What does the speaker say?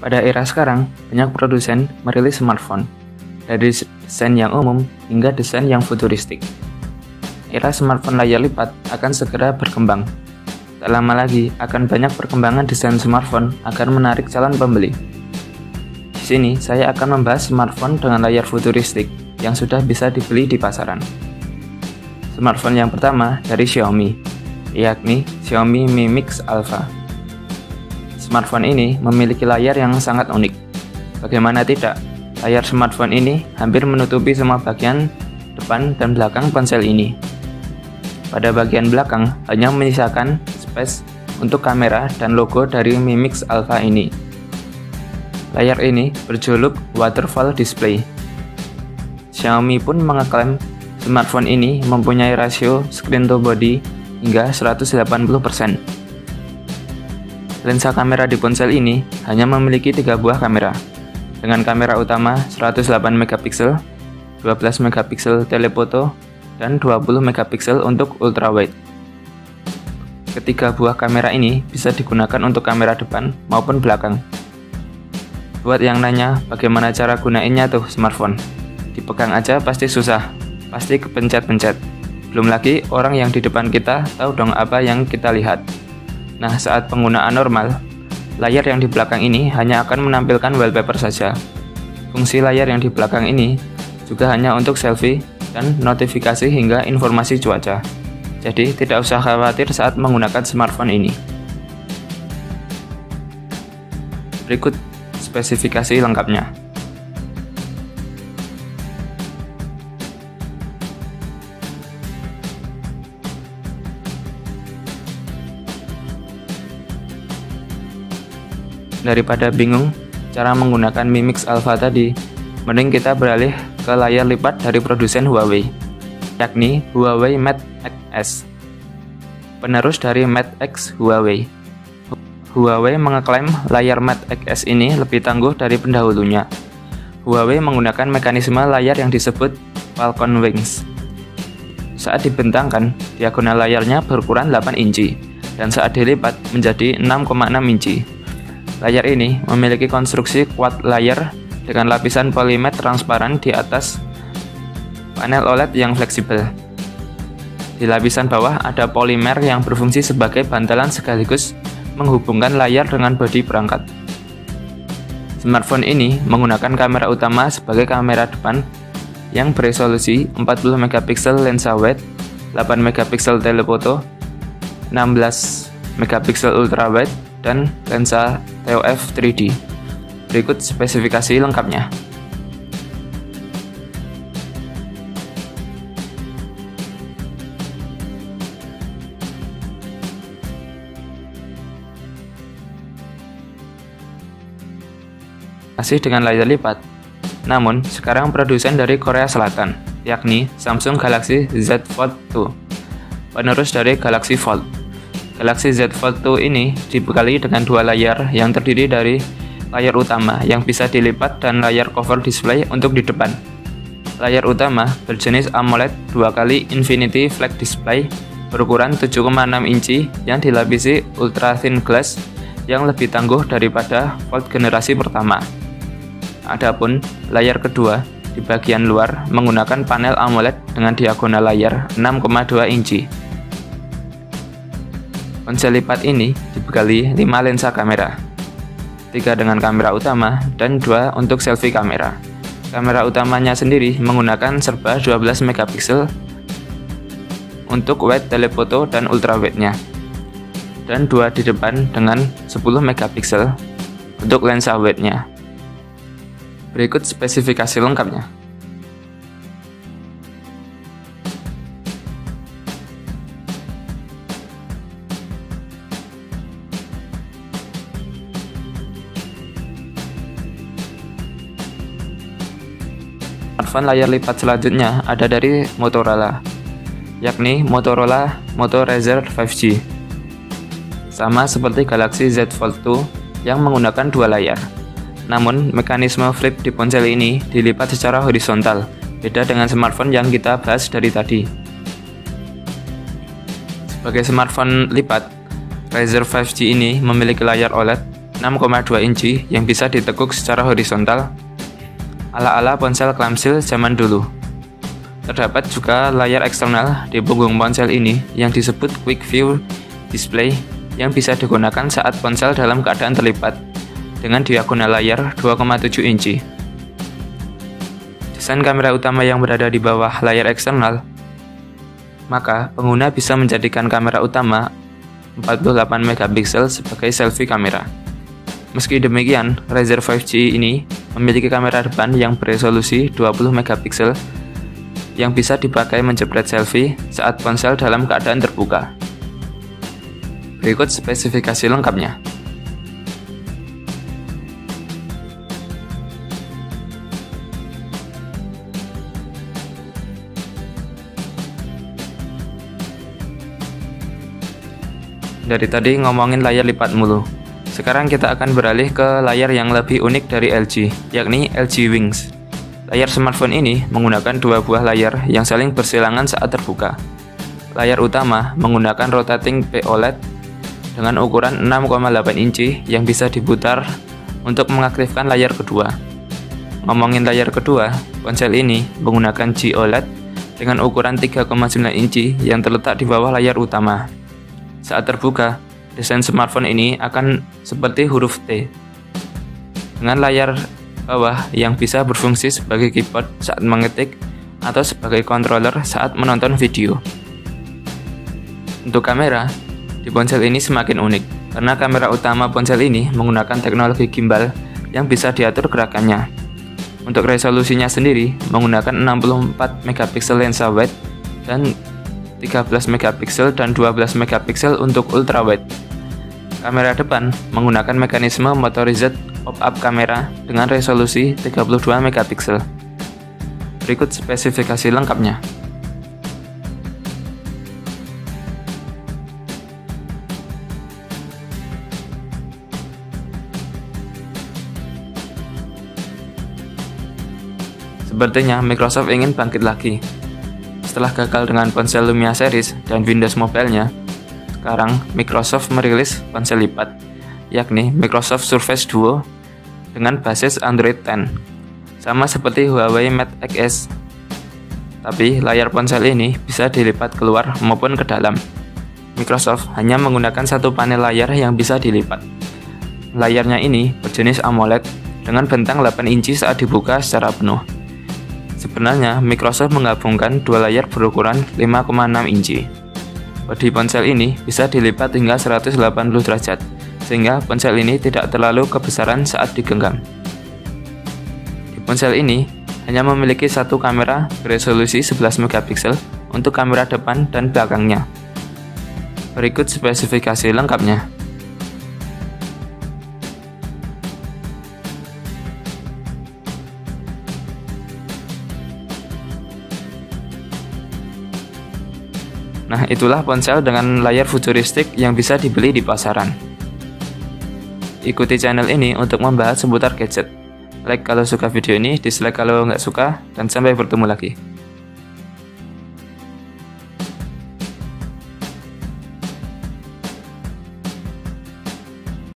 Pada era sekarang, banyak produsen merilis smartphone, dari desain yang umum hingga desain yang futuristik. Era smartphone layar lipat akan segera berkembang. Tak lama lagi akan banyak perkembangan desain smartphone agar menarik calon pembeli. Di sini saya akan membahas smartphone dengan layar futuristik yang sudah bisa dibeli di pasaran. Smartphone yang pertama dari Xiaomi, yakni Xiaomi Mi Mix Alpha. Smartphone ini memiliki layar yang sangat unik. Bagaimana tidak, layar smartphone ini hampir menutupi semua bagian depan dan belakang ponsel ini. Pada bagian belakang hanya menyisakan space untuk kamera dan logo dari Mi Mix Alpha ini. Layar ini berjuluk waterfall display. Xiaomi pun mengeklaim smartphone ini mempunyai rasio screen to body hingga 180%. Lensa kamera di ponsel ini hanya memiliki 3 buah kamera, dengan kamera utama 108 megapiksel, 12 megapiksel telefoto, dan 20 megapiksel untuk ultrawide. Ketiga buah kamera ini bisa digunakan untuk kamera depan maupun belakang. Buat yang nanya bagaimana cara gunainnya tuh smartphone, dipegang aja pasti susah, pasti kepencet-pencet. Belum lagi orang yang di depan kita tahu dong apa yang kita lihat. Nah, saat penggunaan normal, layar yang di belakang ini hanya akan menampilkan wallpaper saja. Fungsi layar yang di belakang ini juga hanya untuk selfie dan notifikasi hingga informasi cuaca. Jadi, tidak usah khawatir saat menggunakan smartphone ini. Berikut spesifikasi lengkapnya. Daripada bingung cara menggunakan Mi Mix Alpha tadi, mending kita beralih ke layar lipat dari produsen Huawei, yakni Huawei Mate X. Penerus dari Mate X Huawei. Huawei mengeklaim layar Mate X ini lebih tangguh dari pendahulunya. Huawei menggunakan mekanisme layar yang disebut Falcon Wings. Saat dibentangkan, diagonal layarnya berukuran 8 inci, dan saat dilipat menjadi 6,6 inci. Layar ini memiliki konstruksi quad layer dengan lapisan polimer transparan di atas panel OLED yang fleksibel. Di lapisan bawah ada polimer yang berfungsi sebagai bantalan sekaligus menghubungkan layar dengan bodi perangkat. Smartphone ini menggunakan kamera utama sebagai kamera depan yang beresolusi 40 megapiksel lensa wide, 8 megapiksel telefoto, 16 megapiksel ultrawide, dan lensa TOF 3D. Berikut spesifikasi lengkapnya. Masih dengan layar lipat, namun sekarang produsen dari Korea Selatan, yakni Samsung Galaxy Z Fold 2, penerus dari Galaxy Fold. Galaxy Z Fold 2 ini dibekali dengan 2 layar yang terdiri dari layar utama yang bisa dilipat dan layar cover display untuk di depan. Layar utama berjenis AMOLED 2x Infinity Flat Display berukuran 7,6 inci yang dilapisi ultra thin glass yang lebih tangguh daripada Fold generasi pertama. Adapun layar kedua di bagian luar menggunakan panel AMOLED dengan diagonal layar 6,2 inci. Ponsel lipat ini dibekali 5 lensa kamera, 3 dengan kamera utama dan 2 untuk selfie kamera. Kamera utamanya sendiri menggunakan serba 12 megapiksel untuk wide telefoto dan ultrawide-nya, dan 2 di depan dengan 10 megapiksel untuk lensa wide-nya. Berikut spesifikasi lengkapnya. Smartphone layar lipat selanjutnya ada dari Motorola, yakni Motorola Moto Razr 5G. Sama seperti Galaxy Z Fold 2 yang menggunakan 2 layar. Namun, mekanisme flip di ponsel ini dilipat secara horizontal, beda dengan smartphone yang kita bahas dari tadi. Sebagai smartphone lipat, Razr 5G ini memiliki layar OLED 6,2 inci yang bisa ditekuk secara horizontal ala-ala ponsel clamshell zaman dulu. Terdapat juga layar eksternal di punggung ponsel ini yang disebut Quick View Display yang bisa digunakan saat ponsel dalam keadaan terlipat dengan diagonal layar 2,7 inci. Desain kamera utama yang berada di bawah layar eksternal, maka pengguna bisa menjadikan kamera utama 48 megapiksel sebagai selfie kamera. Meski demikian, Razr 5G ini memiliki kamera depan yang beresolusi 20 megapiksel yang bisa dipakai menjepret selfie saat ponsel dalam keadaan terbuka. Berikut spesifikasi lengkapnya. Dari tadi ngomongin layar lipat mulu. Sekarang kita akan beralih ke layar yang lebih unik dari LG, yakni LG Wings. Layar smartphone ini menggunakan dua buah layar yang saling bersilangan saat terbuka. Layar utama menggunakan rotating POLED dengan ukuran 6,8 inci yang bisa diputar untuk mengaktifkan layar kedua. Ngomongin layar kedua, ponsel ini menggunakan GOLED dengan ukuran 3,9 inci yang terletak di bawah layar utama. Saat terbuka, desain smartphone ini akan seperti huruf T, dengan layar bawah yang bisa berfungsi sebagai keyboard saat mengetik atau sebagai controller saat menonton video. Untuk kamera, di ponsel ini semakin unik, karena kamera utama ponsel ini menggunakan teknologi gimbal yang bisa diatur gerakannya. Untuk resolusinya sendiri, menggunakan 64 megapiksel lensa wide dan 13 megapiksel dan 12 megapiksel untuk ultrawide. Kamera depan menggunakan mekanisme motorized pop-up kamera dengan resolusi 32 megapiksel. Berikut spesifikasi lengkapnya. Sepertinya Microsoft ingin bangkit lagi. Setelah gagal dengan ponsel Lumia series dan Windows Mobile-nya, sekarang Microsoft merilis ponsel lipat, yakni Microsoft Surface Duo dengan basis Android 10, sama seperti Huawei Mate X. Tapi layar ponsel ini bisa dilipat keluar maupun ke dalam. Microsoft hanya menggunakan satu panel layar yang bisa dilipat. Layarnya ini berjenis AMOLED dengan bentang 8 inci saat dibuka secara penuh. Sebenarnya, Microsoft menggabungkan dua layar berukuran 5,6 inci. Bodi ponsel ini bisa dilipat hingga 180 derajat, sehingga ponsel ini tidak terlalu kebesaran saat digenggam. Di ponsel ini, hanya memiliki satu kamera beresolusi 11 megapiksel untuk kamera depan dan belakangnya. Berikut spesifikasi lengkapnya. Nah, itulah ponsel dengan layar futuristik yang bisa dibeli di pasaran. Ikuti channel ini untuk membahas seputar gadget. Like kalau suka video ini, dislike kalau nggak suka, dan sampai bertemu lagi.